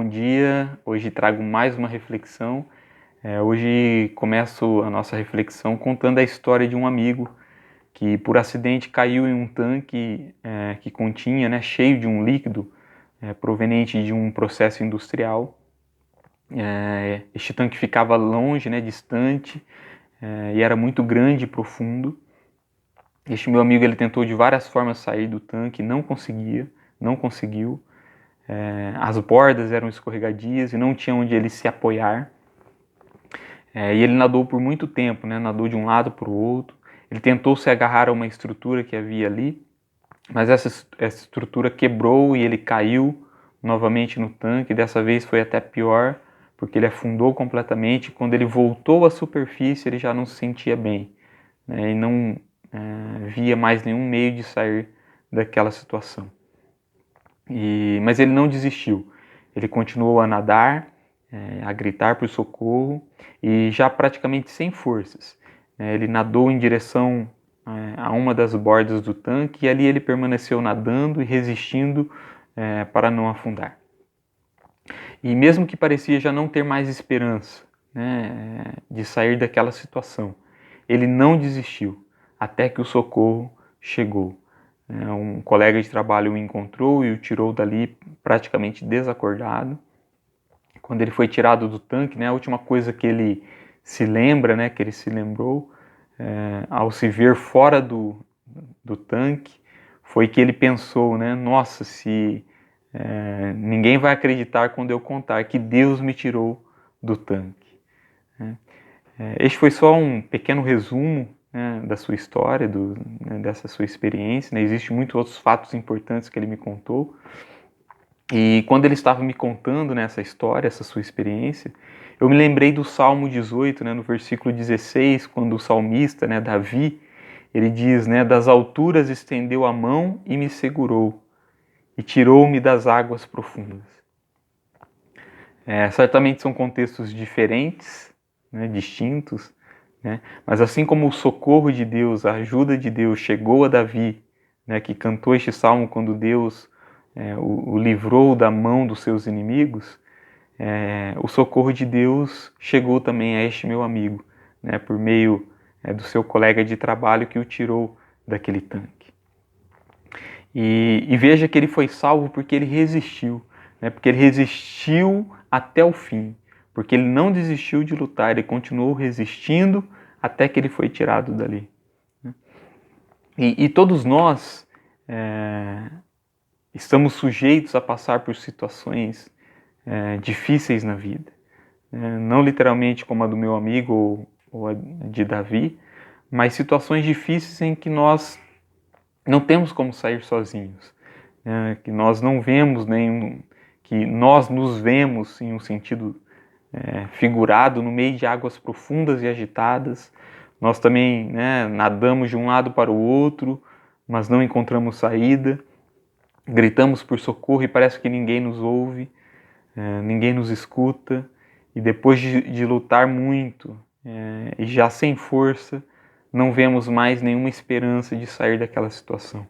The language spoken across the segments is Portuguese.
bom dia. Hoje trago mais uma reflexão. Hoje começo a nossa reflexão contando a história de um amigo que por acidente caiu em um tanque que continha, cheio de um líquido proveniente de um processo industrial. Este tanque ficava longe, distante, e era muito grande e profundo. Este meu amigo ele tentou de várias formas sair do tanque, não conseguiu. As bordas eram escorregadias e não tinha onde ele se apoiar. E ele nadou por muito tempo, nadou de um lado para o outro. Ele tentou se agarrar a uma estrutura que havia ali, mas essa estrutura quebrou e ele caiu novamente no tanque. Dessa vez foi até pior, porque ele afundou completamente. Quando ele voltou à superfície, ele já não se sentia bem, e não via mais nenhum meio de sair daquela situação. Mas ele não desistiu. Ele continuou a nadar, a gritar por socorro e já praticamente sem forças. Ele nadou em direção a uma das bordas do tanque e ali ele permaneceu nadando e resistindo para não afundar. E mesmo que parecia já não ter mais esperança de sair daquela situação, ele não desistiu até que o socorro chegou. Um colega de trabalho o encontrou e o tirou dali praticamente desacordado. Quando ele foi tirado do tanque, a última coisa que ele se lembra, que ele se lembrou, ao se ver fora do tanque, foi que ele pensou, nossa, se ninguém vai acreditar quando eu contar que Deus me tirou do tanque. Este foi só um pequeno resumo da sua história, dessa sua experiência. Existem muitos outros fatos importantes que ele me contou. E quando ele estava me contando essa história, essa sua experiência, eu me lembrei do Salmo 18, no versículo 16, quando o salmista, Davi, ele diz, das alturas estendeu a mão e me segurou, e tirou-me das águas profundas. Certamente são contextos diferentes, distintos, mas assim como o socorro de Deus, a ajuda de Deus chegou a Davi, que cantou este salmo quando Deus o livrou da mão dos seus inimigos, o socorro de Deus chegou também a este meu amigo, por meio do seu colega de trabalho que o tirou daquele tanque. E veja que ele foi salvo porque ele resistiu, porque ele resistiu até o fim, porque ele não desistiu de lutar, ele continuou resistindo até que ele foi tirado dali. E todos nós estamos sujeitos a passar por situações difíceis na vida. Não literalmente como a do meu amigo ou a de Davi, mas situações difíceis em que nós não temos como sair sozinhos, que nós não vemos que nós nos vemos em um sentido figurado no meio de águas profundas e agitadas. Nós também nadamos de um lado para o outro, mas não encontramos saída. Gritamos por socorro e parece que ninguém nos ouve, ninguém nos escuta. E depois de lutar muito e já sem força, não vemos mais nenhuma esperança de sair daquela situação.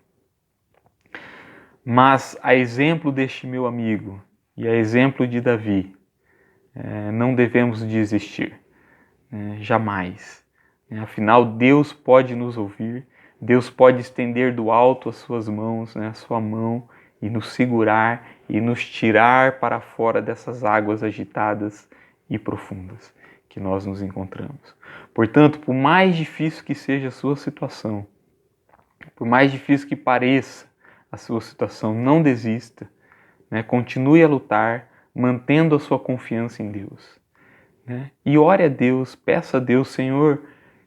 Mas, a exemplo deste meu amigo e a exemplo de Davi, não devemos desistir, jamais. Afinal, Deus pode nos ouvir, Deus pode estender do alto as suas mãos, a sua mão, e nos segurar e nos tirar para fora dessas águas agitadas e profundas que nós nos encontramos. Portanto, por mais difícil que seja a sua situação, por mais difícil que pareça a sua situação, não desista, continue a lutar, mantendo a sua confiança em Deus. E ore a Deus, peça a Deus, Senhor,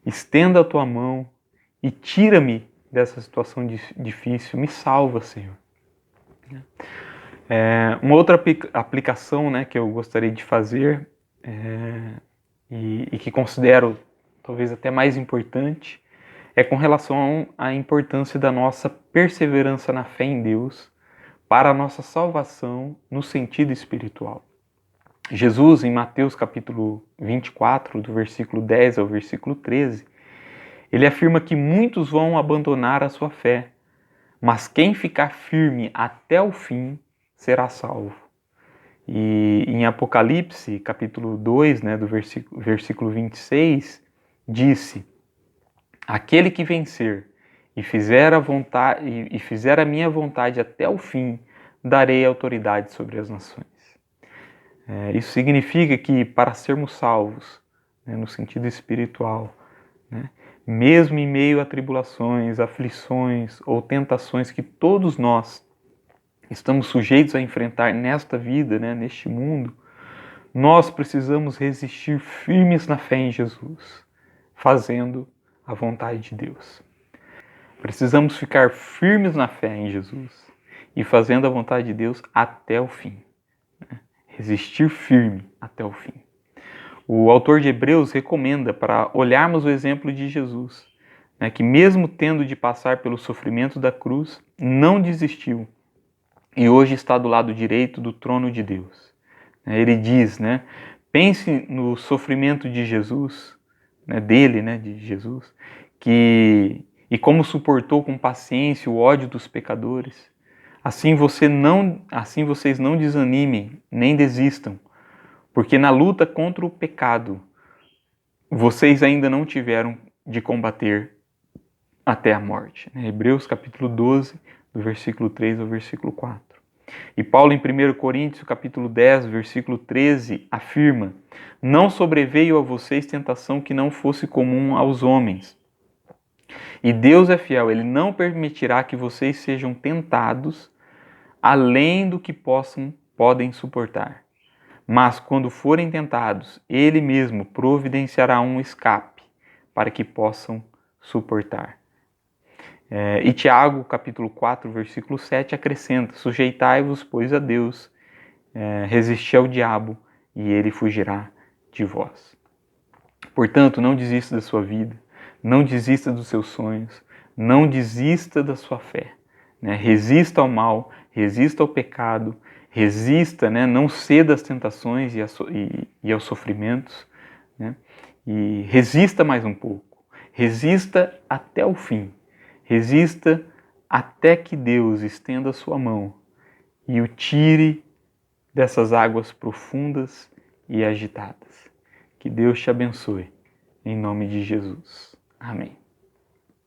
estenda a tua mão e tira-me dessa situação difícil, me salva, Senhor. Uma outra aplicação que eu gostaria de fazer e que considero talvez até mais importante é com relação à importância da nossa perseverança na fé em Deus para a nossa salvação no sentido espiritual. Jesus, em Mateus capítulo 24, do versículo 10 ao versículo 13, ele afirma que muitos vão abandonar a sua fé, mas quem ficar firme até o fim será salvo. E em Apocalipse, capítulo 2, né, do versículo 26, disse: aquele que vencer e fizer a minha vontade até o fim, darei autoridade sobre as nações. Isso significa que para sermos salvos, né, no sentido espiritual, né, mesmo em meio a tribulações, aflições ou tentações que todos nós estamos sujeitos a enfrentar nesta vida, né, neste mundo, nós precisamos resistir firmes na fé em Jesus, fazendo a vontade de Deus. Precisamos ficar firmes na fé em Jesus e fazendo a vontade de Deus até o fim. Resistir firme até o fim. O autor de Hebreus recomenda para olharmos o exemplo de Jesus, né, que mesmo tendo de passar pelo sofrimento da cruz, não desistiu e hoje está do lado direito do trono de Deus. Ele diz, né, pense no sofrimento de Jesus, né, de Jesus, e como suportou com paciência o ódio dos pecadores. Assim vocês não desanimem, nem desistam, porque na luta contra o pecado, vocês ainda não tiveram de combater até a morte. Hebreus capítulo 12, do versículo 3 ao versículo 4. E Paulo em 1 Coríntios capítulo 10, versículo 13, afirma: não sobreveio a vocês tentação que não fosse comum aos homens. E Deus é fiel, Ele não permitirá que vocês sejam tentados além do que podem suportar. Mas quando forem tentados, Ele mesmo providenciará um escape para que possam suportar. E Tiago, capítulo 4, versículo 7, acrescenta: sujeitai-vos, pois, a Deus, resisti ao diabo, e ele fugirá de vós. Portanto, não desista da sua vida, não desista dos seus sonhos, não desista da sua fé. Resista ao mal, resista ao pecado, resista, não ceda às tentações e aos sofrimentos, e resista mais um pouco, resista até o fim, resista até que Deus estenda a sua mão e o tire dessas águas profundas e agitadas. Que Deus te abençoe, em nome de Jesus. Amém.